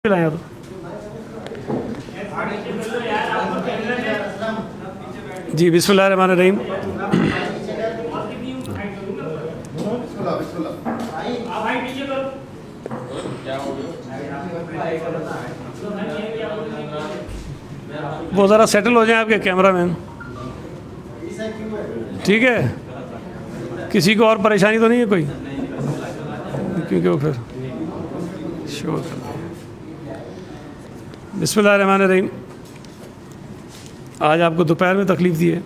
लाया तो जी बिस्मिल्लाहिर्रहमानिर्रहीम। वो ज़रा सेटल हो जाए आपके कैमरामैन, ठीक है? किसी को और परेशानी तो नहीं है कोई, क्योंकि वो फिर शोर कर। बिस्मिल्लाहिर्रहमानिर्रहीम। आज आपको दोपहर में तकलीफ़ दी है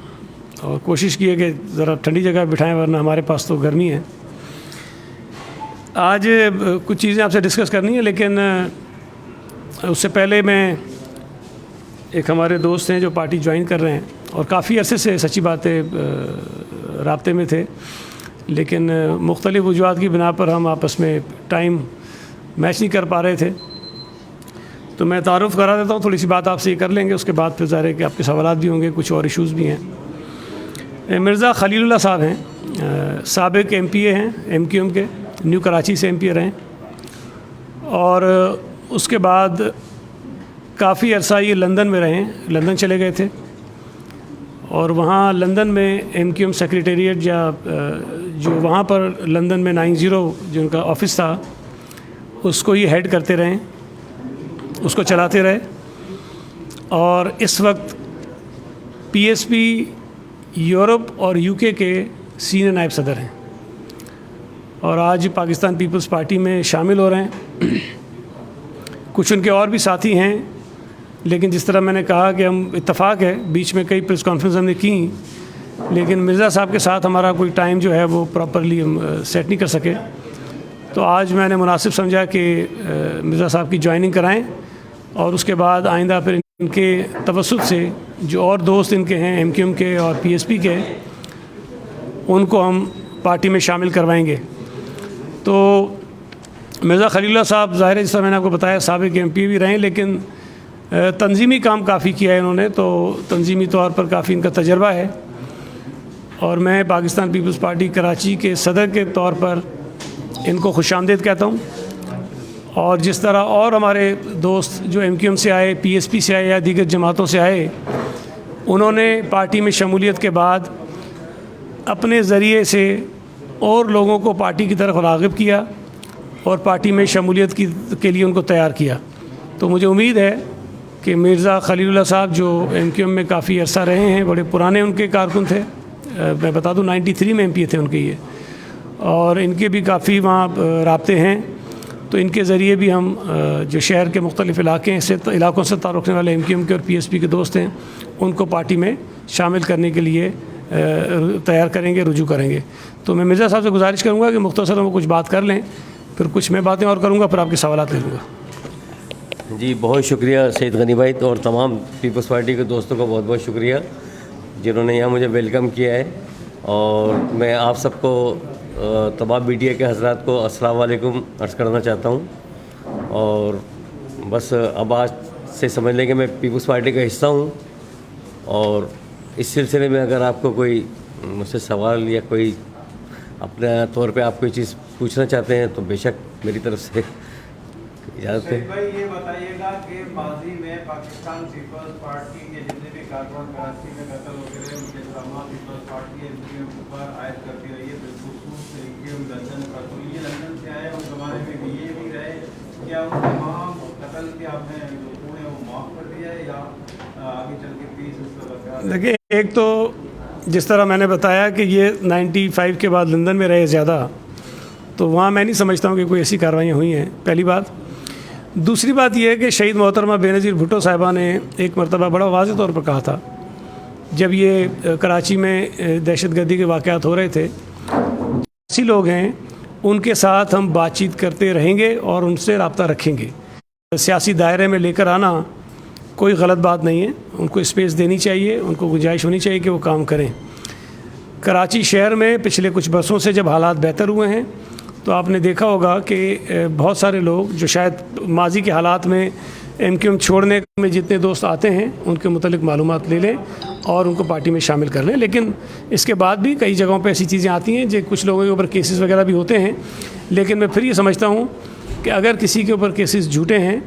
और कोशिश की है कि ज़रा ठंडी जगह बिठाएं, वरना हमारे पास तो गर्मी है। आज कुछ चीज़ें आपसे डिस्कस करनी है, लेकिन उससे पहले मैं एक हमारे दोस्त हैं जो पार्टी ज्वाइन कर रहे हैं और काफ़ी अरसे से सच्ची बातें राब्ते में थे, लेकिन मुख्तलिफ़ वजूहात की बिना पर हम आपस में टाइम मैच नहीं कर पा रहे थे। तो मैं तारुफ़ करा देता हूँ, थोड़ी सी बात आपसे ये कर लेंगे, उसके बाद फिर ज़ाहिर है कि आपके सवालात भी होंगे, कुछ और इश्यूज़ भी हैं। मिर्ज़ा खलीलुल्लाह साहब हैं, साबिक़ MPA हैं MQM के, न्यू कराची से MPA रहे, और उसके बाद काफ़ी अरसा ये लंदन में रहे, लंदन चले गए थे और वहाँ लंदन में MQM सेक्रेटेरिएट या जो वहाँ पर लंदन में 90 जो उनका ऑफ़िस था, उसको ये हेड करते रहे, उसको चलाते रहे। और इस वक्त PSP यूरोप और UK के सीनियर नायब सदर हैं और आज पाकिस्तान पीपल्स पार्टी में शामिल हो रहे हैं। कुछ उनके और भी साथी हैं, लेकिन जिस तरह मैंने कहा कि हम इत्तफाक है, बीच में कई प्रेस कॉन्फ्रेंस हमने की, लेकिन मिर्ज़ा साहब के साथ हमारा कोई टाइम जो है वो प्रॉपरली हम सेट नहीं कर सके। तो आज मैंने मुनासिब समझा कि मिर्ज़ा साहब की ज्वाइनिंग कराएं और उसके बाद आइंदा फिर इनके तवस्सुत से जो और दोस्त इनके हैं MQM के और PSP के, उनको हम पार्टी में शामिल करवाएंगे। तो मिर्ज़ा खलीलुल्लाह साहब ज़ाहिर है, जिस तरह मैंने आपको बताया, साबिक़ MPA भी रहे, लेकिन तंजीमी काम काफ़ी किया है इन्होंने, तो तंजीमी तौर पर काफ़ी इनका तजर्बा है। और मैं पाकिस्तान पीपल्स पार्टी कराची के सदर के तौर पर इनको खुशामदीद कहता हूँ। और जिस तरह और हमारे दोस्त जो MQM से आए, PSP से आए या दीगर जमातों से आए, उन्होंने पार्टी में शमूलियत के बाद अपने ज़रिए से और लोगों को पार्टी की तरफ राग़िब किया और पार्टी में शमूलियत के लिए उनको तैयार किया। तो मुझे उम्मीद है कि मिर्ज़ा खलीलुल्लाह साहब जो MQM में काफ़ी अरसा रहे हैं, बड़े पुराने उनके कारकुन थे, मैं बता दूँ 93 में MPA थे उनके ये, और इनके भी काफ़ी वहाँ राब्ते हैं। तो इनके ज़रिए भी हम जो शहर के मुख्तलिफ़ इलाकों से ताल्लुक़ रखने वाले MQM के और PSP के दोस्त हैं, उनको पार्टी में शामिल करने के लिए तैयार करेंगे, रुजू करेंगे। तो मैं मिर्ज़ा साहब से गुजारिश करूँगा कि मुख्तसर वो कुछ बात कर लें, फिर कुछ मैं बातें और करूँगा, फिर आपके सवालात ले लूँगा। जी, बहुत शुक्रिया सैयद गनी भाई, और तमाम पीपल्स पार्टी के दोस्तों का बहुत बहुत शुक्रिया जिन्होंने यहाँ मुझे वेलकम किया है। और मैं आप सबको तमाम मीडिया के हज़रात को अस्सलाम वालेकुम अर्ज़ करना चाहता हूँ। और बस अब आज से समझ लें कि मैं पीपल्स पार्टी का हिस्सा हूँ, और इस सिलसिले में अगर आपको कोई मुझसे सवाल या कोई अपने तौर पे आप कोई चीज़ पूछना चाहते हैं तो बेशक मेरी तरफ से इजाज़त है। भाई ये बताइएगा कि माजी में पाकिस्तान पीपल्स पार्टी के जितने भी कारकुन कराची में कत्ल हो गए, उनके तमाम पीपल्स पार्टी MQM पर आयद करती रही है, बिलखुसूस MQM लंदन का। तो ये लंदन से आए उस ज़माने में भी ये भी रहे, क्या उन तमाम कत्ल के आपने जो पूरे वो माफ़ कर दिया है या आगे चल के पीस उसका बरकरार? देखिए, एक तो जिस तरह मैंने बताया कि ये 95 के बाद लंदन में रहे ज़्यादा, तो वहाँ मैं नहीं समझता हूँ कि कोई ऐसी कार्रवाइयाँ हुई हैं, पहली बात। दूसरी बात यह है कि शहीद मोहतरमा बेनज़ीर भुट्टो साहिबा ने एक मरतबा बड़ा वाज़ेह तौर पर कहा था, जब ये कराची में दहशतगर्दी के वाक़यात हो रहे थे, ऐसे लोग हैं उनके साथ हम बातचीत करते रहेंगे और उनसे रब्ता रखेंगे। सियासी दायरे में लेकर आना कोई गलत बात नहीं है, उनको स्पेस देनी चाहिए, उनको गुंजाइश होनी चाहिए कि वो काम करें। कराची शहर में पिछले कुछ बरसों से जब हालात बेहतर हुए हैं, तो आपने देखा होगा कि बहुत सारे लोग जो शायद माजी के हालात में MQM छोड़ने में जितने दोस्त आते हैं, उनके मुतल्लिक मालूमात ले लें और उनको पार्टी में शामिल कर लें। लेकिन इसके बाद भी कई जगहों पे ऐसी चीज़ें आती हैं जो कुछ लोगों के ऊपर केसेस वगैरह भी होते हैं, लेकिन मैं फिर ये समझता हूँ कि अगर किसी के ऊपर केसेस झूठे हैं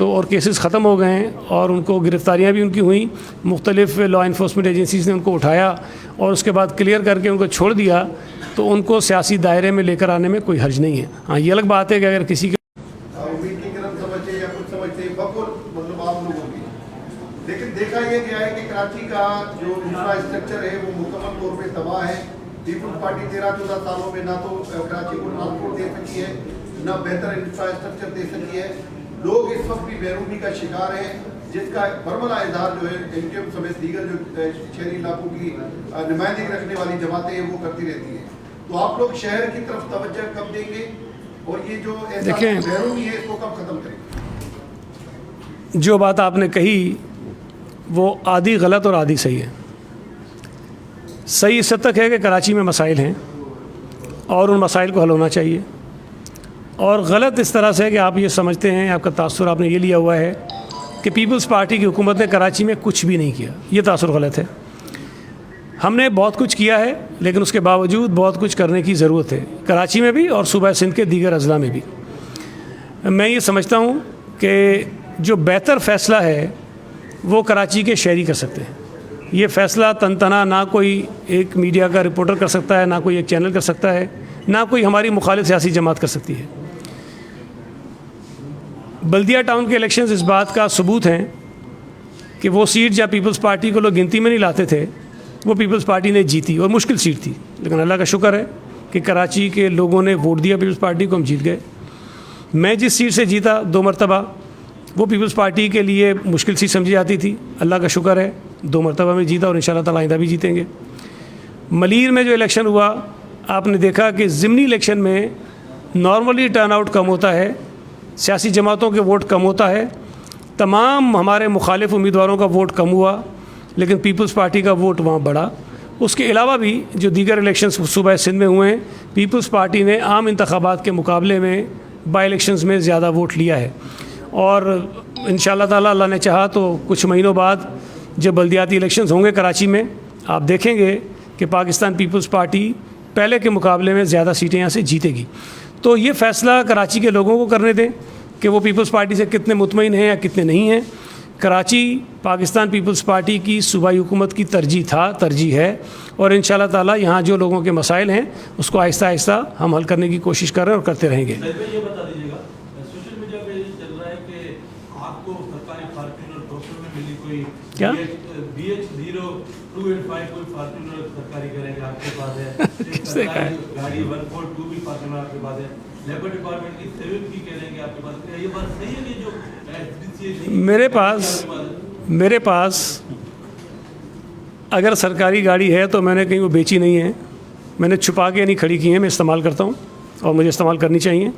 तो और केसेस ख़त्म हो गए हैं और उनको गिरफ़्तारियाँ भी उनकी हुई, मुख्तलिफ़ लॉ इन्फोर्समेंट एजेंसीज़ ने उनको उठाया और उसके बाद क्लियर करके उनको छोड़ दिया, तो उनको सियासी दायरे में लेकर आने में कोई हर्ज नहीं है। हाँ, ये अलग बात है कि अगर किसी लेकिन देखा यह गया है कि कराची का जो इंफ्रास्ट्रक्चर है वो मुकम्मल तौर पे तबाह है। पीपल्स पार्टी 13-14 सालों में ना तो कराची को ट्रांसपोर्ट दे सकी है, ना बेहतर इंफ्रास्ट्रक्चर दे सकी है। लोग इस वक्त भी बेरूनी का शिकार हैं, जिसका बरमला इजहार जो है एमकेएम समेत दीगर जो शहरी इलाकों की नुमाइंदगी रखने वाली जमातें हैं वो करती रहती हैं। तो आप लोग शहर की तरफ तवज्जो कब देंगे और ये जो ऐसा बेरूनी है इसको कब खत्म करेंगे? जो बात आपने कही वो आधी गलत और आधी सही है। सही इस हद तक है कि कराची में मसाइल हैं और उन मसाइल को हल होना चाहिए, और गलत इस तरह से है कि आप ये समझते हैं, आपका तासुर आपने ये लिया हुआ है कि पीपल्स पार्टी की हुकूमत ने कराची में कुछ भी नहीं किया। ये तासुर गलत है। हमने बहुत कुछ किया है, लेकिन उसके बावजूद बहुत कुछ करने की ज़रूरत है, कराची में भी और सूबा सिंध के दीगर अजला में भी। मैं ये समझता हूँ कि जो बेहतर फ़ैसला है वो कराची के शहरी कर सकते हैं। ये फ़ैसला तनतना ना कोई एक मीडिया का रिपोर्टर कर सकता है, ना कोई एक चैनल कर सकता है, ना कोई हमारी मुखालिफ सियासी जमात कर सकती है। बल्दिया टाउन के इलेक्शंस इस बात का सबूत हैं कि वो सीट जहाँ पीपल्स पार्टी को लोग गिनती में नहीं लाते थे, वो पीपल्स पार्टी ने जीती, और मुश्किल सीट थी, लेकिन अल्लाह का शुक्र है कि कराची के लोगों ने वोट दिया पीपल्स पार्टी को, हम जीत गए। मैं जिस सीट से जीता 2 मरतबा, वो पीपल्स पार्टी के लिए मुश्किल सीट समझी जाती थी। अल्लाह का शुक्र है 2 मरतबा में जीता और इंशाअल्लाह ताला आइंदा भी जीतेंगे। मलीर में जो इलेक्शन हुआ, आपने देखा कि ज़िमनी इलेक्शन में नॉर्मली टर्नआउट कम होता है, सियासी जमातों के वोट कम होता है, तमाम हमारे मुखालिफ उम्मीदवारों का वोट कम हुआ, लेकिन पीपल्स पार्टी का वोट वहाँ बढ़ा। उसके अलावा भी जो दीगर इलेक्शंस सूबा सिंध में हुए हैं, पीपल्स पार्टी ने आम इंतखाबात के मुकाबले में बाई इलेक्शंस में ज़्यादा वोट लिया है। और इंशाअल्लाह ताला अल्लाह ने चाहा तो कुछ महीनों बाद जब बल्दियाती इलेक्शंस होंगे कराची में, आप देखेंगे कि पाकिस्तान पीपल्स पार्टी पहले के मुकाबले में ज़्यादा सीटें यहाँ से जीतेगी। तो ये फ़ैसला कराची के लोगों को करने दें कि वो पीपल्स पार्टी से कितने मुतमईन हैं या कितने नहीं हैं। कराची पाकिस्तान पीपल्स पार्टी की सूबाई हुकूमत की तरजीह है, और इंशाअल्लाह ताला यहाँ जो लोगों के मसाइल हैं उसको आहिस्ता आहिस्ता हम हल करने की कोशिश कर रहे हैं और करते रहेंगे। क्या किसने कहा? गाड़ी 142 भी फार्चूनर आपके पास है, लेबर डिपार्टमेंट की सिविल की कह रहे हैं आपके पास, ये बात सही है? ये जो मेरे पास अगर सरकारी गाड़ी है तो मैंने कहीं वो बेची नहीं है, मैंने छुपा के नहीं खड़ी की है, मैं इस्तेमाल करता हूँ और मुझे इस्तेमाल करनी चाहिए।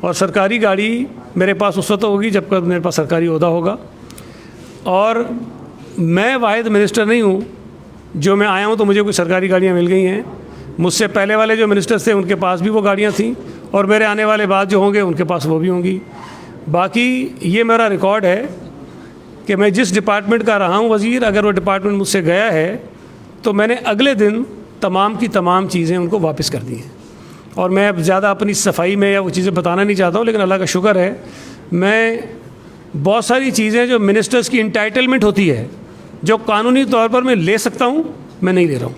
और सरकारी गाड़ी मेरे पास उस वक्त होगी जब मेरे पास सरकारी ओहदा होगा, और मैं वाहिद मिनिस्टर नहीं हूँ जो मैं आया हूँ तो मुझे कोई सरकारी गाड़ियाँ मिल गई हैं। मुझसे पहले वाले जो मिनिस्टर्स थे उनके पास भी वो गाड़ियाँ थीं, और मेरे आने वाले बाद जो होंगे उनके पास वो भी होंगी। बाकी ये मेरा रिकॉर्ड है कि मैं जिस डिपार्टमेंट का रहा हूँ वज़ीर, अगर वो डिपार्टमेंट मुझसे गया है तो मैंने अगले दिन तमाम की तमाम चीज़ें उनको वापस कर दी हैं। और मैं अब ज़्यादा अपनी सफाई में या वो चीज़ें बताना नहीं चाहता हूँ, लेकिन अल्लाह का शुक्र है मैं बहुत सारी चीज़ें जो मिनिस्टर्स की इंटाइटलमेंट होती है, जो कानूनी तौर पर मैं ले सकता हूँ, मैं नहीं ले रहा हूँ।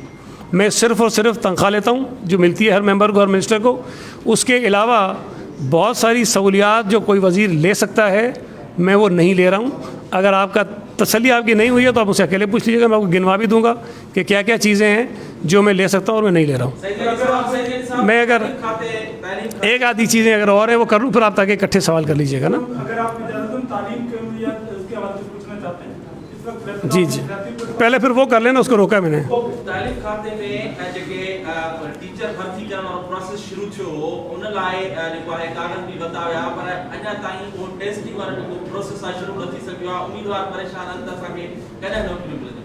मैं सिर्फ़ और सिर्फ तनख्वाह लेता हूँ जो मिलती है हर मेंबर को, हर मिनिस्टर को। उसके अलावा बहुत सारी सहूलियात जो कोई वज़ीर ले सकता है मैं वो नहीं ले रहा हूँ। अगर आपका तसल्ली आपकी नहीं हुई है तो आप मुझसे अकेले पूछ लीजिएगा, मैं आपको गिनवा भी दूंगा कि क्या क्या चीज़ें हैं जो मैं ले सकता हूँ और मैं नहीं ले रहा हूँ। मैं अगर एक आधी चीज़ें अगर और है वो कर लूँ, फिर आप ताकि इकट्ठे सवाल कर लीजिएगा ना। अगर आप तालीम के हवाले से पूछना चाहते हैं जी जी, पहले फिर वो कर लेना, उसको रोका मैंने। तालीम खाते में जेके टीचर भर्ती करण और प्रोसेस शुरू थियो उन लाइ जेको आहे कागज़ भी बताया, पर अञा ताईं वो टेस्टिंग वारो जेको प्रोसेस आहे शुरू न थी सघियो आहे। उम्मीदवार परेशान आहिनि त असांखे कॾहिं नौकरी मिलंदी?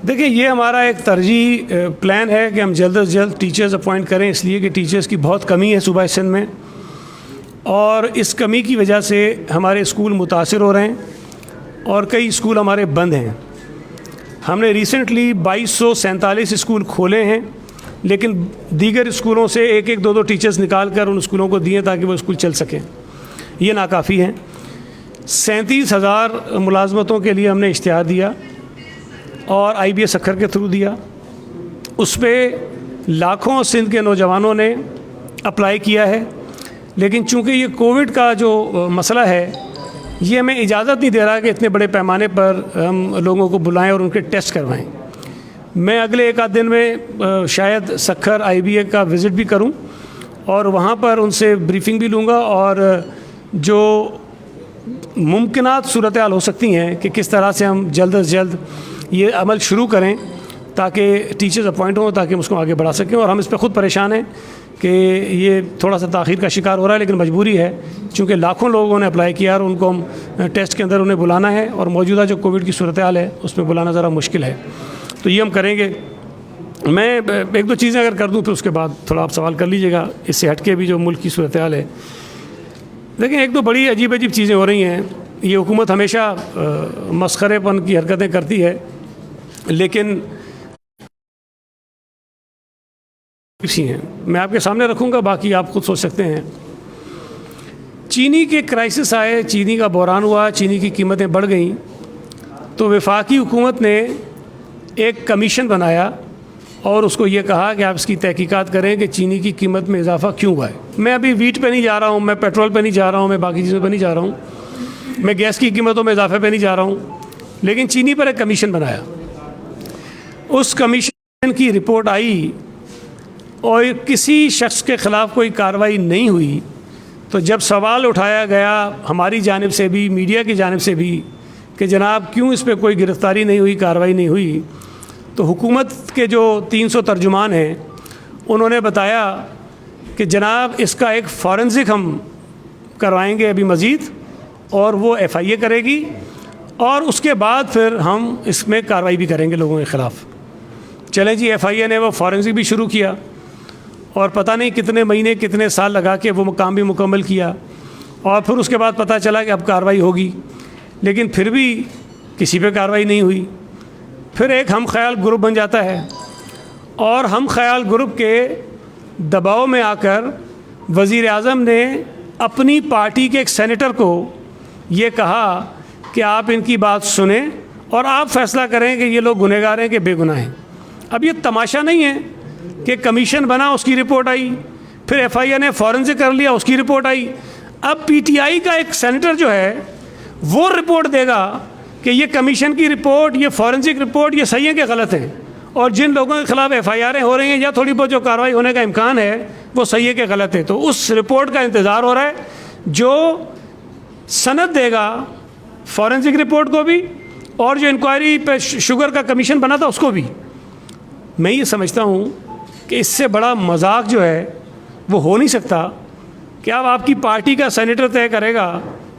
देखिए, ये हमारा एक तरजीह प्लान है कि हम जल्द से जल्द टीचर्स अपॉइंट करें, इसलिए कि टीचर्स की बहुत कमी है सूबा सिंध में, और इस कमी की वजह से हमारे स्कूल मुतासिर हो रहे हैं और कई स्कूल हमारे बंद हैं। हमने रिसेंटली 2247 स्कूल खोले हैं, लेकिन दीगर स्कूलों से एक एक दो दो टीचर्स निकाल कर उन स्कूलों को दिए ताकि वो स्कूल चल सकें। ये नाकाफ़ी हैं। 37,000 मुलाजमतों के लिए हमने इश्तिहार दिया और IBA सक्खर के थ्रू दिया। उस पर लाखों सिंध के नौजवानों ने अप्लाई किया है, लेकिन चूंकि ये कोविड का जो मसला है ये हमें इजाज़त नहीं दे रहा कि इतने बड़े पैमाने पर हम लोगों को बुलाएं और उनके टेस्ट करवाएं। मैं अगले एक आध दिन में शायद सक्खर IBA का विज़िट भी करूं और वहाँ पर उनसे ब्रीफिंग भी लूँगा और जो मुमकिनात सूरत हाल हो सकती हैं कि किस तरह से हम जल्द से जल्द ये अमल शुरू करें ताकि टीचर्स अपॉइंट हों, ताकि हम उसको आगे बढ़ा सकें। और हम इस पर ख़ुद परेशान हैं कि ये थोड़ा सा ताख़ीर का शिकार हो रहा है, लेकिन मजबूरी है क्योंकि लाखों लोगों ने अप्लाई किया और उनको हम टेस्ट के अंदर उन्हें बुलाना है और मौजूदा जो कोविड की सूरत हाल है उसमें बुलाना ज़रा मुश्किल है, तो ये हम करेंगे। मैं एक दो चीज़ें अगर कर दूँ फिर उसके बाद थोड़ा आप सवाल कर लीजिएगा, इससे हट के भी जो मुल्क की सूरत हाल है। लेकिन एक दो बड़ी अजीब अजीब चीज़ें हो रही हैं। ये हुकूमत हमेशा मस्खरेपन की हरकतें करती है, लेकिन सी हैं, मैं आपके सामने रखूँगा, बाकी आप खुद सोच सकते हैं। चीनी के क्राइसिस आए, चीनी का बहरान हुआ, चीनी की कीमतें बढ़ गईं, तो वफाकी हुकूमत ने एक कमीशन बनाया और उसको ये कहा कि आप इसकी तहकीकात करें कि चीनी की कीमत में इजाफा क्यों हुआ है। मैं अभी वीट पे नहीं जा रहा हूँ, मैं पेट्रोल पे नहीं जा रहा हूँ, मैं बाकी चीज़ों पे नहीं जा रहा हूँ, मैं गैस की कीमतों में इजाफे पे नहीं जा रहा हूँ, लेकिन चीनी पर एक कमीशन बनाया। उस कमीशन की रिपोर्ट आई और किसी शख्स के ख़िलाफ़ कोई कार्रवाई नहीं हुई। तो जब सवाल उठाया गया हमारी जानिब से भी, मीडिया की जानिब से भी, कि जनाब क्यों इस पर कोई गिरफ़्तारी नहीं हुई, कार्रवाई नहीं हुई, तो हुकूमत के जो 300 तर्जुमान हैं उन्होंने बताया कि जनाब इसका एक फ़ॉरेंसिक हम करवाएंगे अभी मज़ीद, और वो FIA करेगी और उसके बाद फिर हम इसमें कार्रवाई भी करेंगे लोगों के ख़िलाफ़। चले जी, FIA ने वो फ़ॉरेंसिक भी शुरू किया और पता नहीं कितने महीने कितने साल लगा के वो काम भी मुकम्मल किया, और फिर उसके बाद पता चला कि अब कार्रवाई होगी, लेकिन फिर भी किसी पे कार्रवाई नहीं हुई। फिर एक हम ख्याल ग्रुप बन जाता है और हम ख्याल ग्रुप के दबाव में आकर वज़ीर आज़म ने अपनी पार्टी के एक सेनेटर को ये कहा कि आप इनकी बात सुने और आप फ़ैसला करें कि ये लोग गुनहगार हैं कि बेगुनाह हैं। अब ये तमाशा नहीं है कि कमीशन बना, उसकी रिपोर्ट आई, फिर FIA ने फ़ॉरेंसिक कर लिया, उसकी रिपोर्ट आई। अब PTI का एक सेनेटर जो है वो रिपोर्ट देगा कि ये कमीशन की रिपोर्ट, ये फ़ॉरेंसिक रिपोर्ट, ये सही है कि गलत है, और जिन लोगों के ख़िलाफ़ FIR हो रही हैं या थोड़ी बहुत जो कार्रवाई होने का इम्कान है वो सही है कि गलत है। तो उस रिपोर्ट का इंतज़ार हो रहा है जो सनद देगा फ़ॉरेंसिक रिपोर्ट को भी और जो इंक्वायरी पे शुगर का कमीशन बना था उसको भी। मैं ये समझता हूँ कि इससे बड़ा मजाक जो है वो हो नहीं सकता कि अब आपकी पार्टी का सेनेटर तय करेगा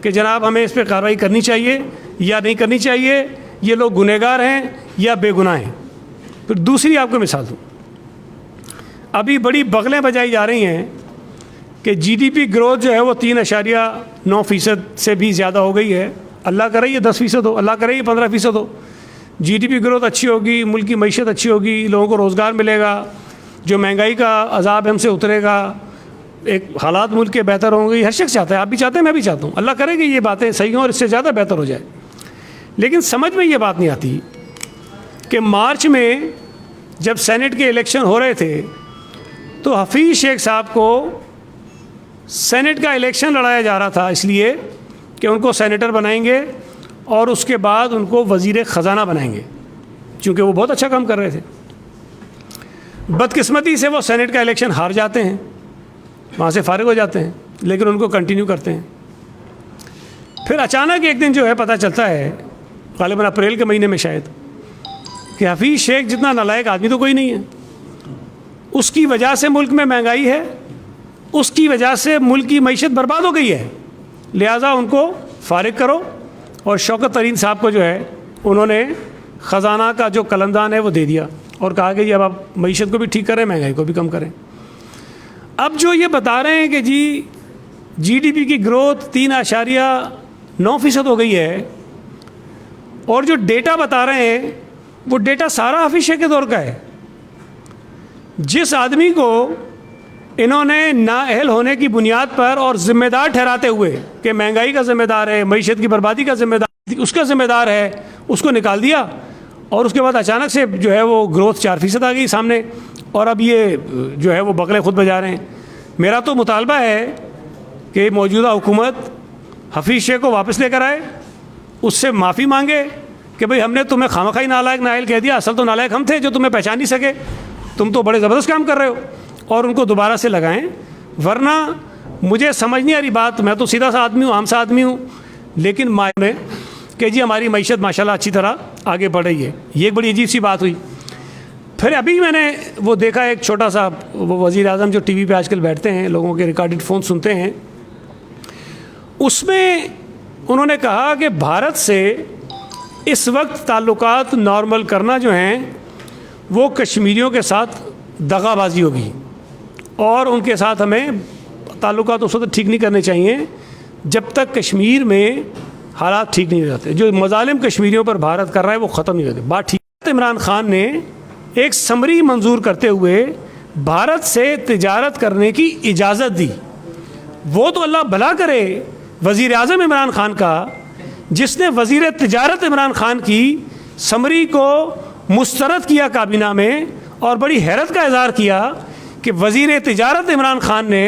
कि जनाब हमें इस पर कार्रवाई करनी चाहिए या नहीं करनी चाहिए, ये लोग गुनहगार हैं या बेगुनाह हैं। फिर दूसरी आपको मिसाल दूँ, अभी बड़ी बगलें बजाई जा रही हैं कि GDP ग्रोथ जो है वो 3.9% से भी ज़्यादा हो गई है। अल्लाह करे ये 10% हो, अल्लाह करे ये 15% हो। GDP ग्रोथ अच्छी होगी, मुल्क की मईशत अच्छी होगी, लोगों को रोज़गार मिलेगा, जो महंगाई का अजाब हमसे उतरेगा, एक हालात मुल्क के बेहतर होंगे। हर शख्स चाहता है, आप भी चाहते हैं, मैं भी चाहता हूँ, अल्लाह करे कि ये बातें सही हों और इससे ज़्यादा बेहतर हो जाए। लेकिन समझ में ये बात नहीं आती कि मार्च में जब सेनेट के इलेक्शन हो रहे थे तो हफीज़ शेख साहब को सेनेट का इलेक्शन लड़ाया जा रहा था इसलिए कि उनको सेनेटर बनाएंगे और उसके बाद उनको वज़ीर ख़जाना बनाएंगे, क्योंकि वो बहुत अच्छा काम कर रहे थे। बदकिस्मती से वो सेनेट का इलेक्शन हार जाते हैं, वहाँ से फारिग हो जाते हैं, लेकिन उनको कंटिन्यू करते हैं। फिर अचानक एक दिन जो है पता चलता है, ग़ालिबन अप्रैल के महीने में शायद, कि हफीज़ शेख जितना नालायक आदमी तो कोई नहीं है। उसकी वजह से मुल्क में महंगाई है, उसकी वजह से मुल्क की मईशत बर्बाद हो गई है, लिहाजा उनको फारिग करो। और शौकत तरीन साहब को जो है उन्होंने ख़जाना का जो कलमदान है वो दे दिया और कहा कि जी अब आप मईशत को भी ठीक करें, महंगाई को भी कम करें। अब जो ये बता रहे हैं कि जी GDP की ग्रोथ 3.9% हो गई है, और जो डेटा बता रहे हैं वो डेटा सारा हफीज़ शेख के दौर का है। जिस आदमी को इन्होंने नाअहल होने की बुनियाद पर और ज़िम्मेदार ठहराते हुए कि महंगाई का ज़िम्मेदार है, मईशत की बर्बादी का ज़िम्मेदार उसका ज़िम्मेदार है, उसको निकाल दिया। और उसके बाद अचानक से जो है वो ग्रोथ 4% आ गई सामने, और अब ये जो है वो बकले खुद बजा रहे हैं। मेरा तो मुतालबा है कि मौजूदा हुकूमत हफीज़ शेख को वापस लेकर आए, उससे माफ़ी मांगे कि भाई हमने तुम्हें खामखाई नालायक नाअहल कह दिया, असल तो नालायक हम थे जो तुम्हें पहचान नहीं सके, तुम तो बड़े ज़बरदस्त काम कर रहे हो, और उनको दोबारा से लगाएं। वरना मुझे समझ नहीं आ रही बात, मैं तो सीधा सा आदमी हूँ, आम सा आदमी हूँ, लेकिन मायने कि जी हमारी मईशत माशाल्लाह अच्छी तरह आगे बढ़ रही है। ये एक बड़ी अजीब सी बात हुई। फिर अभी मैंने वो देखा एक छोटा सा, वो वज़ीर आज़म जो टीवी पे आजकल बैठते हैं, लोगों के रिकॉर्डेड फ़ोन सुनते हैं, उसमें उन्होंने कहा कि भारत से इस वक्त ताल्लुकात नॉर्मल करना जो हैं वो कश्मीरियों के साथ दगाबाजी होगी, और उनके साथ हमें ताल्लुकात उस वक्त ठीक नहीं करने चाहिए जब तक कश्मीर में हालात ठीक नहीं हो जाते। जो मज़ालिम कश्मीरियों पर भारत कर रहा है वो ख़त्म नहीं होते। बात ठीक। इमरान खान ने एक समरी मंजूर करते हुए भारत से तिजारत करने की इजाज़त दी। वो तो अल्लाह भला करे वज़ीर आज़म इमरान खान का, जिसने वज़ीर तिजारत इमरान खान की समरी को मुस्तरद किया काबीना में, और बड़ी हैरत का इज़हार किया कि वज़ीर तिजारत इमरान खान ने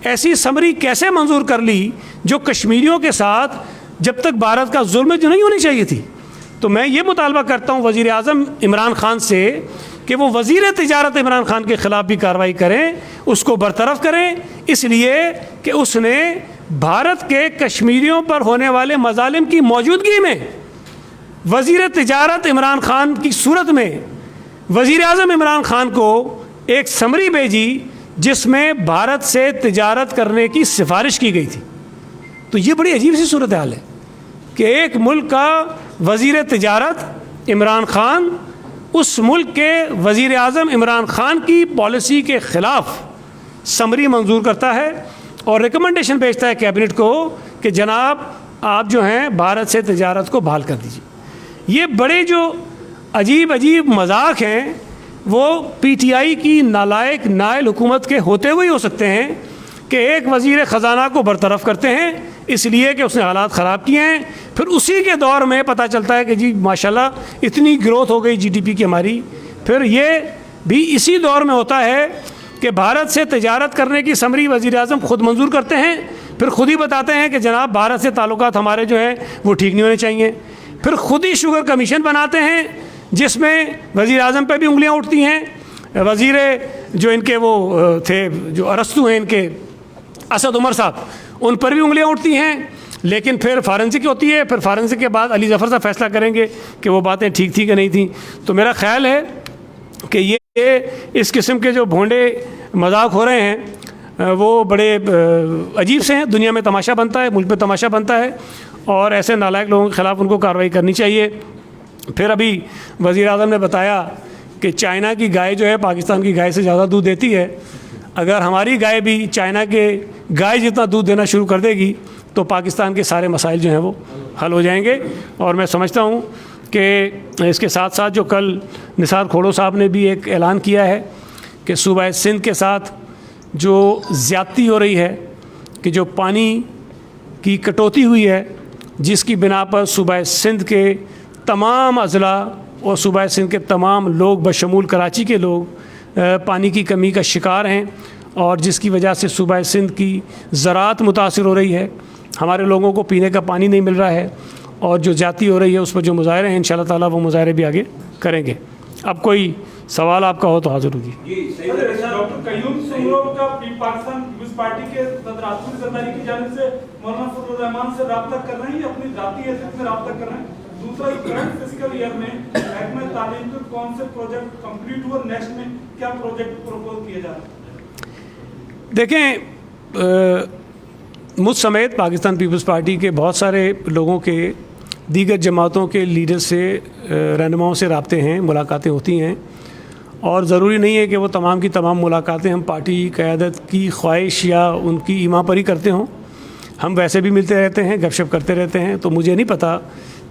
ऐसी समरी कैसे मंजूर कर ली जो कश्मीरियों के साथ जब तक भारत का जुल्म जो नहीं होनी चाहिए थी। तो मैं ये मुतालबा करता हूँ वज़ीर आज़म इमरान खान से कि वो वज़ीर तिजारत इमरान खान के ख़िलाफ़ भी कार्रवाई करें, उसको बरतरफ करें, इसलिए कि उसने भारत के कश्मीरियों पर होने वाले मज़ालिम की मौजूदगी में वज़ीर तिजारत इमरान खान की सूरत में वज़ीर आज़म इमरान खान को एक समरी भेजी जिसमें भारत से तिजारत करने की सिफारिश की गई थी। तो ये बड़ी अजीब सी सूरत हाल है कि एक मुल्क का वज़ीर तिजारत इमरान खान उस मुल्क के वज़ीर आज़म इमरान खान की पॉलिसी के ख़िलाफ़ समरी मंजूर करता है और रिकमेंडेशन भेजता है कैबिनेट को कि जनाब आप जो हैं भारत से तिजारत को बहाल कर दीजिए। ये बड़े जो अजीब अजीब मजाक हैं वो पीटीआई की नालायक नाअहल हुकूमत के होते हुए ही हो सकते हैं कि एक वज़ीर ख़जाना को बरतरफ करते हैं इसलिए कि उसने हालात ख़राब किए हैं, फिर उसी के दौर में पता चलता है कि जी माशाल्लाह इतनी ग्रोथ हो गई जीडीपी की हमारी। फिर ये भी इसी दौर में होता है कि भारत से तिजारत करने की समरी वज़ीर आज़म ख़ुद मंजूर करते हैं, फिर ख़ुद ही बताते हैं कि जनाब भारत से ताल्लुकात हमारे जो हैं वो ठीक नहीं होने चाहिए। फिर ख़ुद ही शुगर कमीशन बनाते हैं जिसमें वज़ीर आज़म पर भी उंगलियाँ उठती हैं। वज़ीर जो इनके वो थे जो अरस्तु हैं इनके असद उमर साहब, उन पर भी उंगलियाँ उठती हैं, लेकिन फिर फॉरेंसिक होती है, फिर फॉरेंसिक के बाद अली ज़फ़र साहब फैसला करेंगे कि वो बातें ठीक थी कि नहीं थी। तो मेरा ख़्याल है कि ये इस किस्म के जो भोंडे मजाक हो रहे हैं वो बड़े अजीब से हैं। दुनिया में तमाशा बनता है, मुल्क में तमाशा बनता है, और ऐसे नालायक लोगों के ख़िलाफ़ उनको कार्रवाई करनी चाहिए। फिर अभी वज़ीर आज़म ने बताया कि चाइना की गाय जो है पाकिस्तान की गाय से ज़्यादा दूध देती है। अगर हमारी गाय भी चाइना के गाय जितना दूध देना शुरू कर देगी तो पाकिस्तान के सारे मसाइल जो हैं वो हल हो जाएंगे। और मैं समझता हूँ कि इसके साथ साथ जो कल निसार खोड़ो साहब ने भी एक ऐलान किया है कि सूबा सिंध के साथ जो ज़्यादती हो रही है, कि जो पानी की कटौती हुई है जिसकी बिना पर सूबा सिंध के तमाम अज़ला और सूबा सिंध के तमाम लोग बशमूल कराची के लोग पानी की कमी का शिकार हैं, और जिसकी वजह से सूबा सिंध की ज़राअत मुतासिर हो रही है, हमारे लोगों को पीने का पानी नहीं मिल रहा है, और जो ज़्यादती हो रही है उस पर जो मुज़ाहरे हैं इंशाअल्लाह ताला वो मुज़ाहरे भी आगे करेंगे। अब कोई सवाल आपका हो तो हाज़िर होगी। डॉक्टर कयूम सुमरो का पाकिस्तान पीपल्स पार्टी के सदर आसिफ जरदारी की जानिब से मौलाना फजलुर रहमान से रब्ता कर रहे हैं या अपनी जाती हैसियत में रब्ता कर रहे हैं? दूसरा, करंट फिस्कल ईयर में महकमा तालीम के कौन से प्रोजेक्ट कंप्लीट हुए, नेक्स्ट में क्या प्रोजेक्ट प्रपोज किए जा रहे हैं? देखें, मुझ समेत पाकिस्तान पीपल्स पार्टी के बहुत सारे लोगों के दीगर जमातों के लीडर से रहनुमाओं से रब्ते हैं, मुलाकातें होती हैं, और ज़रूरी नहीं है कि वो तमाम की तमाम मुलाकातें हम पार्टी क़यादत की ख्वाहिश या उनकी ईमा पर ही करते हों। हम वैसे भी मिलते रहते हैं, गपशप करते रहते हैं। तो मुझे नहीं पता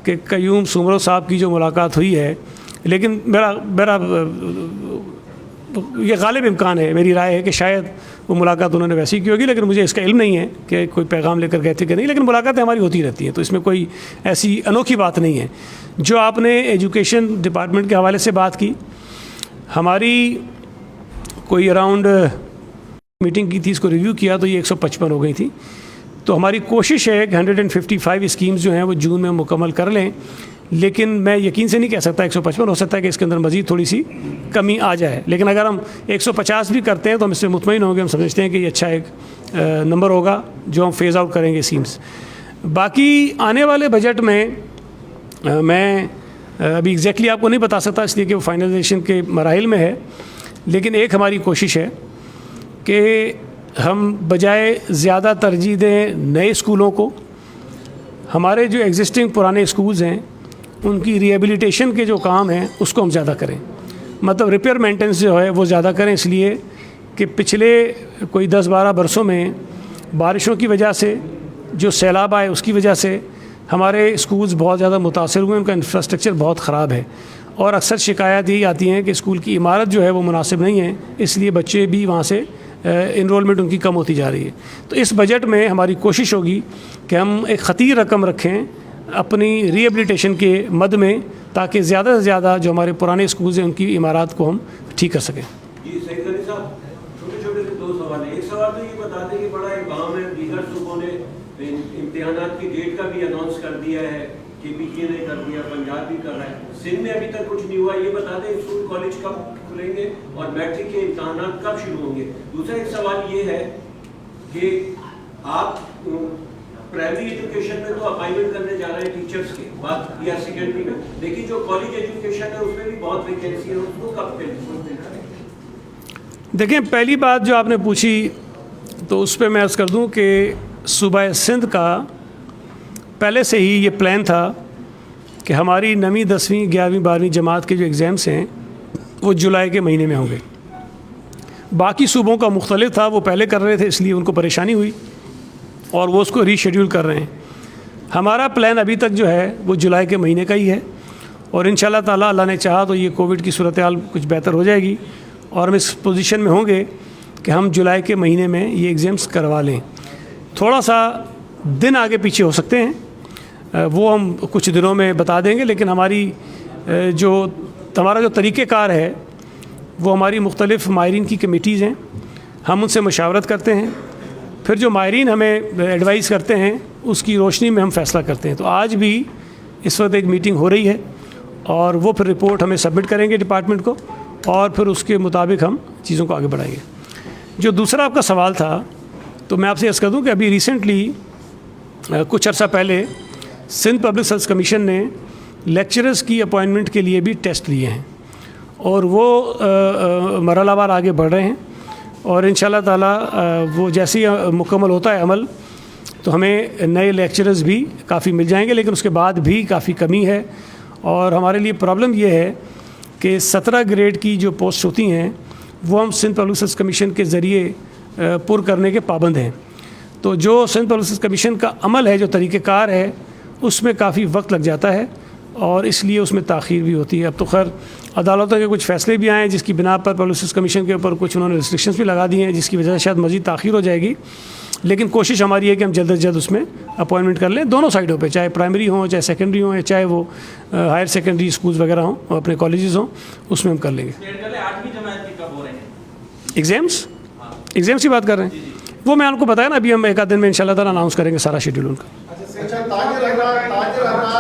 कि कयूम सुमरो साहब की जो मुलाकात हुई है, लेकिन मेरा ये गालिब इम्कान है, मेरी राय है कि शायद वो मुलाकात उन्होंने वैसी की होगी, लेकिन मुझे इसका इल्म नहीं है कि कोई पैगाम लेकर गए थे कि नहीं, लेकिन मुलाकातें हमारी होती रहती हैं, तो इसमें कोई ऐसी अनोखी बात नहीं है। जो आपने एजुकेशन डिपार्टमेंट के हवाले से बात की, हमारी कोई अराउंड मीटिंग की थी, इसको रिव्यू किया तो ये 155 हो गई थी। तो हमारी कोशिश है कि 155 स्कीम्स जो हैं वो जून में मुकम्मल कर लें, लेकिन मैं यकीन से नहीं कह सकता 155, हो सकता है कि इसके अंदर मज़ीद थोड़ी सी कमी आ जाए, लेकिन अगर हम 150 भी करते हैं तो हम इससे मुतमईन होंगे। हम समझते हैं कि ये अच्छा एक नंबर होगा जो हम फेज़ आउट करेंगे स्कीम्स। बाकी आने वाले बजट में मैं अभी एग्जैक्टली आपको नहीं बता सकता, इसलिए कि वो फाइनलाइजेशन के मराहिल में है, लेकिन एक हमारी कोशिश है कि हम बजाय ज़्यादा तरजीह दें नए स्कूलों को, हमारे जो एग्जिस्टिंग पुराने स्कूल्स हैं उनकी रिहेबिलिटेशन के जो काम हैं उसको हम ज़्यादा करें, मतलब रिपेयर मेंटेनेंस जो है वो ज़्यादा करें, इसलिए कि पिछले कोई 10-12 बरसों में बारिशों की वजह से जो सैलाब आए उसकी वजह से हमारे स्कूल्स बहुत ज़्यादा मुतासर हुए, उनका इंफ्रास्ट्रक्चर बहुत ख़राब है और अक्सर शिकायत यही आती हैं कि स्कूल की इमारत जो है वो मुनासिब नहीं है, इसलिए बच्चे भी वहाँ से इनरोलमेंट उनकी कम होती जा रही है। तो इस बजट में हमारी कोशिश होगी कि हम एक ख़तीर रकम रखें अपनी रिहेबिलिटेशन के मद में, ताकि ज़्यादा से ज़्यादा जो हमारे पुराने स्कूल्स हैं उनकी इमारत को हम ठीक कर सकें। जी सैयद गनी साहब, छोटे-छोटे से 2 सवाल हैं। एक सवाल तो ये बता दें कि बड़ा इबाम है, दीगर सूबों ने इम्तिहानात की डेट का भी अनाउंस कर दिया है, KPK ने कर दिया, पंजाब भी कर रहा है, सिंध में अभी तक कुछ नहीं हुआ। ये बता दें स्कूल कॉलेज कब खुलेंगे और मैट्रिक के इम्तिहानात कब शुरू होंगे। दूसरा एक सवाल ये है कि आप प्राइमरी एजुकेशन में तो अपॉइंटमेंट करने जा रहे हैं टीचर्स के बाद या सेकेंडरी में, लेकिन जो कॉलेज एजुकेशन है उसमें भी बहुत वैकेंसी है, उसको कब फिल करें? देखें, पहली बात जो आपने पूछी तो उस पर मैं अर्ज़ कर दूं कि सूबा सिंध का पहले से ही ये प्लान था कि हमारी 9वीं 10वीं 11वीं 12वीं जमात के जो एग्ज़ाम्स हैं वो जुलाई के महीने में होंगे। बाकी सूबों का मुख्तलिफ था, वो पहले कर रहे थे इसलिए उनको परेशानी हुई और वो उसको रीशेड्यूल कर रहे हैं। हमारा प्लान अभी तक जो है वो जुलाई के महीने का ही है और इंशाल्लाह ताला अल्लाह ने चाहा तो ये कोविड की सूरत हाल कुछ बेहतर हो जाएगी और हम इस पोजीशन में होंगे कि हम जुलाई के महीने में ये एग्ज़ाम्स करवा लें। थोड़ा सा दिन आगे पीछे हो सकते हैं, वो हम कुछ दिनों में बता देंगे, लेकिन हमारा जो तरीक़ेकार है वो हमारी मुख्तलिफ़ माहिरीन की कमेटीज़ हैं, हम उनसे मशावरत करते हैं, फिर जो माहिरीन हमें एडवाइस करते हैं उसकी रोशनी में हम फ़ैसला करते हैं। तो आज भी इस वक्त एक मीटिंग हो रही है और वो फिर रिपोर्ट हमें सबमिट करेंगे डिपार्टमेंट को और फिर उसके मुताबिक हम चीज़ों को आगे बढ़ाएंगे। जो दूसरा आपका सवाल था, तो मैं आपसे अर्ज़ कर दूँ कि अभी रिसेंटली कुछ अर्सा पहले सिंध पब्लिक सर्विस कमीशन ने लेक्चरर्स की अपॉइंटमेंट के लिए भी टेस्ट लिए हैं और वो मरहलावार आगे बढ़ रहे हैं और इंशाल्लाह ताला वो जैसे ही मुकम्मल होता है अमल तो हमें नए लेक्चरर्स भी काफ़ी मिल जाएंगे, लेकिन उसके बाद भी काफ़ी कमी है और हमारे लिए प्रॉब्लम ये है कि 17 ग्रेड की जो पोस्ट होती हैं वो हम सिंध पब्लिक सर्विस कमीशन के ज़रिए पुर करने के पाबंद हैं। तो जो सिंध पब्लिक सर्विस कमीशन का अमल है, जो तरीक़ेकार है, उसमें काफ़ी वक्त लग जाता है और इसलिए उसमें ताख़ीर भी होती है। अब तो खैर अदालतों के कुछ फ़ैसले भी आए हैं जिसकी बिना पर पब्लिक सर्विस कमीशन के ऊपर कुछ उन्होंने रिस्ट्रिक्शंस भी लगा दी हैं, जिसकी वजह से शायद मज़ीद ताख़ीर हो जाएगी, लेकिन कोशिश हमारी है कि हम जल्द से जल्द उसमें अपॉइंटमेंट कर लें, दोनों साइडों पे, चाहे प्राइमरी हों, चाहे सेकेंडरी हों, चाहे वो हायर सेकेंडरी स्कूल्स वगैरह हों, अपने कॉलेजेस हों, उसमें हम कर लेंगे। एग्ज़ाम्स की बात कर रहे हैं, वो मैं आपको बताया ना, अभी हम एक आध दिन में इंशाल्लाह ताला अनाउंस करेंगे सारा शेड्यूल उनका।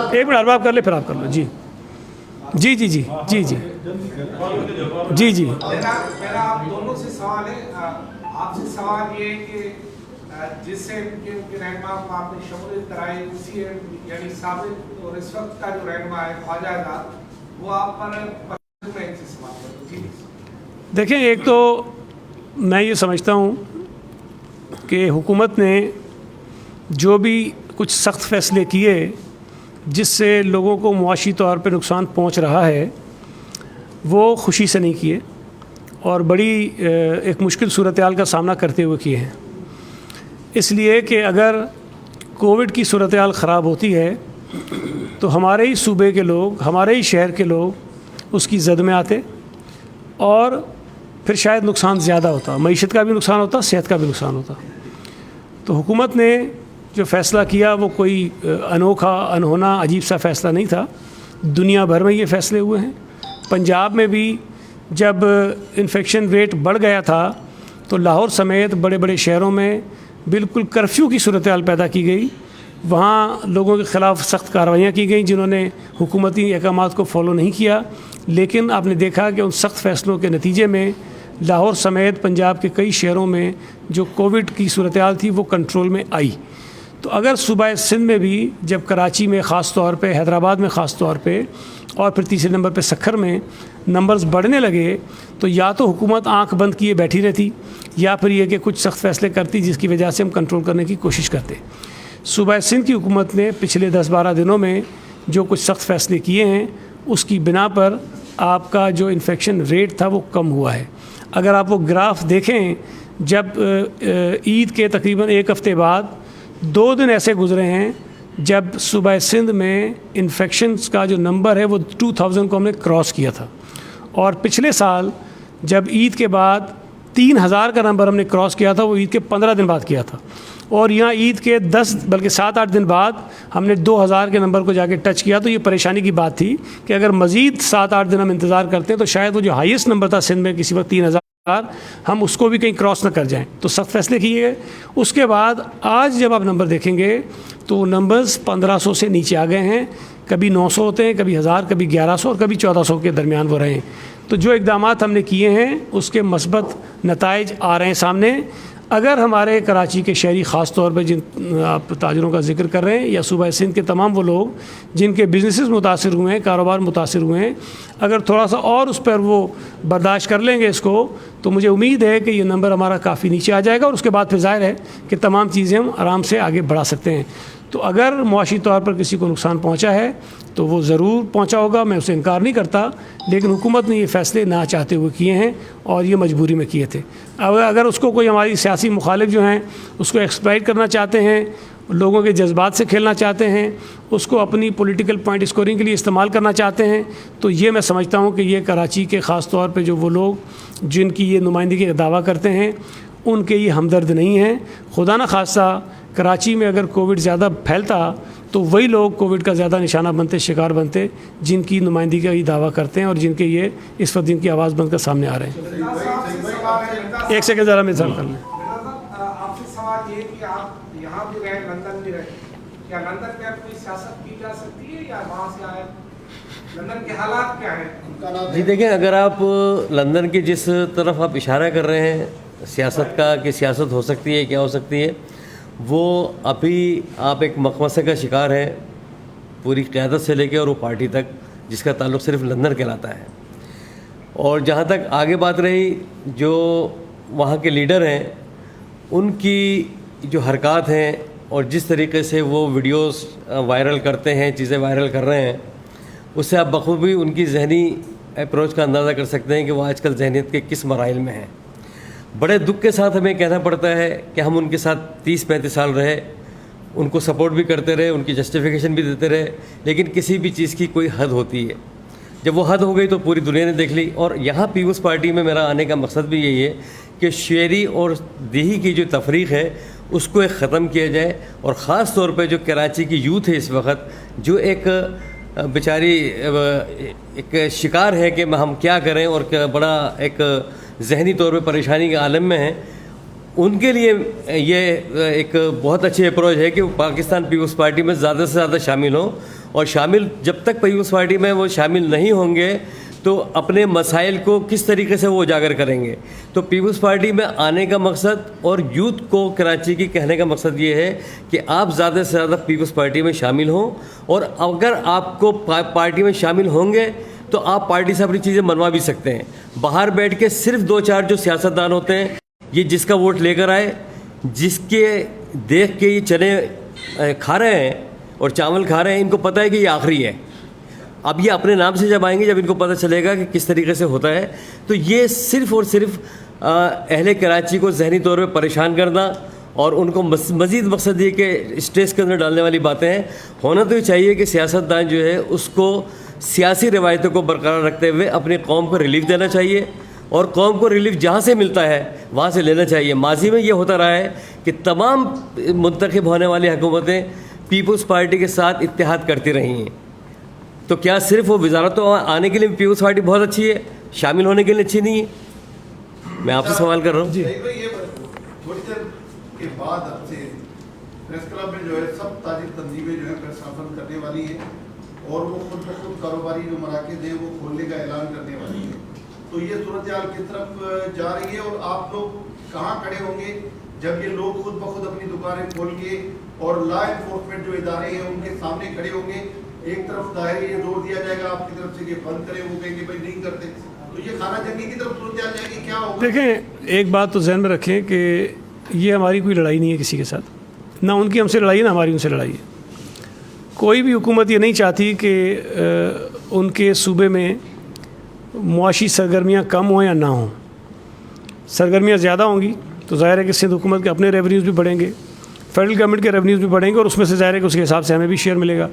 एक मिनट अरबाब कर ले, फिर आप कर लो। जी जी जी जी जी जी जी जी मेरा आप दोनों से सवाल है। आपसे सवाल ये है कि जिससे उनके रहनुमा को आपने शमूलियत कराई, उसी यानी साबित और इस वक्त का जो रहनुमा है ख्वाजा आज़ाद, वो आप पर सवाल जी। देखें, एक तो मैं ये समझता हूँ कि हुकूमत ने जो भी कुछ सख्त फ़ैसले किए जिससे लोगों को मुआशी तौर पे नुकसान पहुँच रहा है, वो खुशी से नहीं किए और बड़ी एक मुश्किल सूरत हाल का सामना करते हुए किए हैं। इसलिए कि अगर कोविड की सूरत हाल ख़राब होती है तो हमारे ही सूबे के लोग, हमारे ही शहर के लोग उसकी जद में आते और फिर शायद नुकसान ज़्यादा होता, मईशत का भी नुकसान होता, सेहत का भी नुकसान होता। तो हुकूमत ने जो फ़ैसला किया वो कोई अनोखा, अनहोना, अजीब सा फ़ैसला नहीं था। दुनिया भर में ये फ़ैसले हुए हैं। पंजाब में भी जब इन्फेक्शन रेट बढ़ गया था तो लाहौर समेत बड़े बड़े शहरों में बिल्कुल कर्फ्यू की सूरत हाल पैदा की गई। वहाँ लोगों के ख़िलाफ़ सख्त कार्रवाइयाँ की गई जिन्होंने हुकूमती अहकामात को फॉलो नहीं किया। लेकिन आपने देखा कि उन सख्त फ़ैसलों के नतीजे में लाहौर समेत पंजाब के कई शहरों में जो कोविड की सूरत हाल थी वो कंट्रोल में आई। तो अगर सूबा सिंध में भी जब कराची में ख़ास तौर पे, हैदराबाद में ख़ास तौर पे और फिर तीसरे नंबर पे सक्खर में नंबर्स बढ़ने लगे तो या तो हुकूमत आंख बंद किए बैठी रहती या फिर ये कि कुछ सख्त फ़ैसले करती जिसकी वजह से हम कंट्रोल करने की कोशिश करते। सूबा सिंध की हुकूमत ने पिछले 10-12 दिनों में जो कुछ सख्त फ़ैसले किए हैं उसकी बिना पर आपका जो इन्फेक्शन रेट था वो कम हुआ है। अगर आप वो ग्राफ देखें, जब ईद के तकरीबन एक हफ़्ते बाद 2 दिन ऐसे गुजरे हैं जब सूबा सिंध में इन्फेक्शंस का जो नंबर है वो 2000 को हमने क्रॉस किया था। और पिछले साल जब ईद के बाद 3000 का नंबर हमने क्रॉस किया था वो ईद के 15 दिन बाद किया था। और यहाँ ईद के 10 बल्कि 7-8 दिन बाद हमने 2000 के नंबर को जाके टच किया। तो ये परेशानी की बात थी कि अगर मज़ीद 7-8 दिन हम इंतज़ार करते हैं तो शायद वो जो हाईएस्ट नंबर था सिंध में किसी वक्त 3000, हम उसको भी कहीं क्रॉस ना कर जाएं। तो सख्त फैसले किए गए। उसके बाद आज जब आप नंबर देखेंगे तो नंबर्स 1500 से नीचे आ गए हैं। कभी 900 होते हैं, कभी 1000, कभी 1100 और कभी 1400 के दरमियान वो रहे हैं। तो जो इक़दामात हमने किए हैं उसके मस्बत नताइज आ रहे हैं सामने। अगर हमारे कराची के शहरी ख़ास तौर पर जिन आप ताजरों का जिक्र कर रहे हैं या सूबा सिंध के तमाम वो लोग जिनके बिजनेसेस मुतासिर हुए हैं, कारोबार मुतासिर हुए हैं, अगर थोड़ा सा और उस पर वो बर्दाश्त कर लेंगे इसको तो मुझे उम्मीद है कि ये नंबर हमारा काफ़ी नीचे आ जाएगा और उसके बाद फिर ज़ाहिर है कि तमाम चीज़ें हम आराम से आगे बढ़ा सकते हैं। तो अगर मुआशी तौर पर किसी को नुकसान पहुँचा है तो वो ज़रूर पहुँचा होगा, मैं उसे इनकार नहीं करता। लेकिन हुकूमत ने ये फ़ैसले ना चाहते हुए किए हैं और ये मजबूरी में किए थे। अगर उसको कोई हमारी सियासी मुखालिफ जो हैं उसको एक्सप्लॉइट करना चाहते हैं, लोगों के जज्बात से खेलना चाहते हैं, उसको अपनी पॉलिटिकल पॉइंट स्कोरिंग के लिए इस्तेमाल करना चाहते हैं, तो ये मैं समझता हूँ कि ये कराची के ख़ास तौर पे जो वो लोग जिनकी ये नुमाइंदगी का दावा करते हैं उनके ये हमदर्द नहीं हैं। खुदा न खास्ता कराची में अगर कोविड ज़्यादा फैलता तो वही लोग कोविड का ज़्यादा निशाना बनते, शिकार बनते, जिनकी नुमाइंदगी का ये दावा करते हैं और जिनके ये इस वक्त जिनकी आवाज़ बनकर सामने आ रहे हैं। एक सेकंड ज़रा मैं सवाल कर लें। आपसे सवाल ये कि आप यहाँ भी रहे, लंदन भी रहे, क्या लंदन में कोई सियासत की जा सकती है या वहाँ से आए? लंदन के हालात क्या हैं? जी देखिए, अगर आप लंदन की जिस तरफ आप इशारा कर रहे हैं सियासत का कि सियासत हो सकती है, क्या हो सकती है, वो अभी आप एक मखमसे का शिकार है पूरी क़यादत से लेके और वो पार्टी तक जिसका ताल्लुक़ सिर्फ लंदन कहलाता है। और जहाँ तक आगे बात रही जो वहाँ के लीडर हैं उनकी जो हरकत हैं और जिस तरीके से वो वीडियोस वायरल करते हैं, चीज़ें वायरल कर रहे हैं, उससे आप बखूबी उनकी जहनी अप्रोच का अंदाज़ा कर सकते हैं कि वो आजकल जहनीत के किस मराइल में हैं। बड़े दुख के साथ हमें कहना पड़ता है कि हम उनके साथ 30-35 साल रहे, उनको सपोर्ट भी करते रहे, उनकी जस्टिफिकेशन भी देते रहे, लेकिन किसी भी चीज़ की कोई हद होती है। जब वो हद हो गई तो पूरी दुनिया ने देख ली। और यहाँ पीपल्स पार्टी में मेरा आने का मकसद भी यही है कि शहरी और देही की जो तफरीक है उसको एक ख़त्म किया जाए। और ख़ास तौर पे जो कराची की यूथ है इस वक्त, जो एक बेचारी एक शिकार है कि हम क्या करें और बड़ा एक जहनी तौर पे परेशानी के आलम में है, उनके लिए ये एक बहुत अच्छी अप्रोच है कि पाकिस्तान पीपल्स पार्टी में ज़्यादा से ज़्यादा शामिल हों। और शामिल जब तक पीपल्स पार्टी में वो शामिल नहीं होंगे तो अपने मसाइल को किस तरीके से वो उजागर करेंगे। तो पीपल्स पार्टी में आने का मकसद और यूथ को कराची की कहने का मकसद ये है कि आप ज़्यादा से ज़्यादा पीपल्स पार्टी में शामिल हों। और अगर आपको पार्टी में शामिल होंगे तो आप पार्टी से अपनी चीज़ें मनवा भी सकते हैं। बाहर बैठ के सिर्फ 2-4 जो सियासतदान होते हैं, ये जिसका वोट लेकर आए, जिसके देख के ये चने खा रहे हैं और चावल खा रहे हैं, इनको पता है कि ये आखिरी है। अब ये अपने नाम से जब आएंगे, जब इनको पता चलेगा कि किस तरीके से होता है, तो ये सिर्फ और सिर्फ अहले कराची को जहनी तौर पे परेशान करना और उनको मज़ीद मकसद ये कि स्ट्रेस के अंदर डालने वाली बातें हैं। होना तो ये चाहिए कि सियासतदान जो है उसको सियासी रवायतों को बरकरार रखते हुए अपनी कौम को रिलीफ देना चाहिए, और कौम को रिलीफ जहाँ से मिलता है वहाँ से लेना चाहिए। माजी में ये होता रहा है कि तमाम मुंतखब होने वाली हुकूमतें पीपल्स पार्टी के साथ इत्तेहाद करती रही हैं। तो क्या सिर्फ वो वजारतों आने के लिए पीपल्स पार्टी बहुत अच्छी है, शामिल होने के लिए अच्छी नहीं है? मैं आपसे सवाल कर रहा हूँ। थोड़ी देर के बाद आपसे प्रेस क्लब में जो है सब ताजिर तंजीमें जो है प्रेस कॉन्फ्रेंस करने वाली है और वो खुद ब खुद कारोबारी जो मराकज़ हैं वो खोलने का ऐलान करने वाली है। तो ये सूरत हाल किस तरफ जा रही है और आप लोग कहाँ खड़े होंगे जब ये लोग खुद ब खुद अपनी दुकानें खोल के और लॉ एनफोर्समेंट जो इदारे हैं उनके सामने खड़े होंगे? एक तरफ दायरे ये जोर दिया जाएगा आपकी तरफ से कि बंद करें, वो कहेंगे भाई नहीं करते, तो ये खाना जंगी की तरफ सूरत हाल जाएगी, क्या होगा? देखें, एक बात तो जहन में रखें कि ये हमारी कोई लड़ाई नहीं है किसी के साथ, ना उनकी हमसे लड़ाई है ना हमारी उनसे लड़ाई है। कोई भी हुकूमत ये नहीं चाहती कि उनके सूबे में मुआशी सरगर्मियाँ कम हों या ना हों। सरगर्मियाँ ज़्यादा होंगी तो ज़ाहिर है कि सिंध हुकूमत के अपने रेवन्यूज़ भी बढ़ेंगे, फेडरल गवर्नमेंट के रेवन्यूज़ भी बढ़ेंगे और उसमें से ज़ाहिर है कि उसके हिसाब से हमें भी शेयर मिलेगा।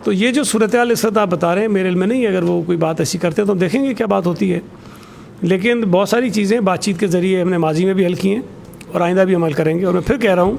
तो ये जो सूरत हाल इस वक्त आप बता रहे हैं मेरे इल्म में नहीं है, अगर वो कोई बात ऐसी करते हैं तो हम देखेंगे क्या बात होती है। लेकिन बहुत सारी चीज़ें बातचीत के ज़रिए हमने माजी में भी हल की हैं और आइंदा भी अमल करेंगे। और मैं फिर कह रहा हूँ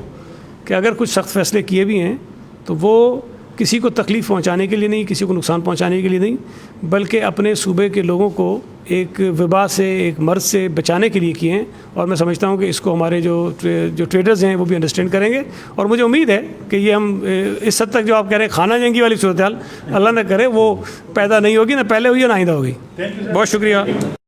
कि अगर कुछ सख्त फैसले किए भी हैं तो वो किसी को तकलीफ़ पहुंचाने के लिए नहीं, किसी को नुकसान पहुंचाने के लिए नहीं, बल्कि अपने सूबे के लोगों को एक वबा से, एक मर्ज़ से बचाने के लिए किए हैं। और मैं समझता हूं कि इसको हमारे जो ट्रेडर्स हैं वो भी अंडरस्टैंड करेंगे। और मुझे उम्मीद है कि ये हम इस हद तक जो आप कह रहे हैं खाना जंगी वाली सूरत हाल अल्लाह न करे वो पैदा नहीं होगी, ना पहले हुई है ना आइंदा होगी। बहुत शुक्रिया।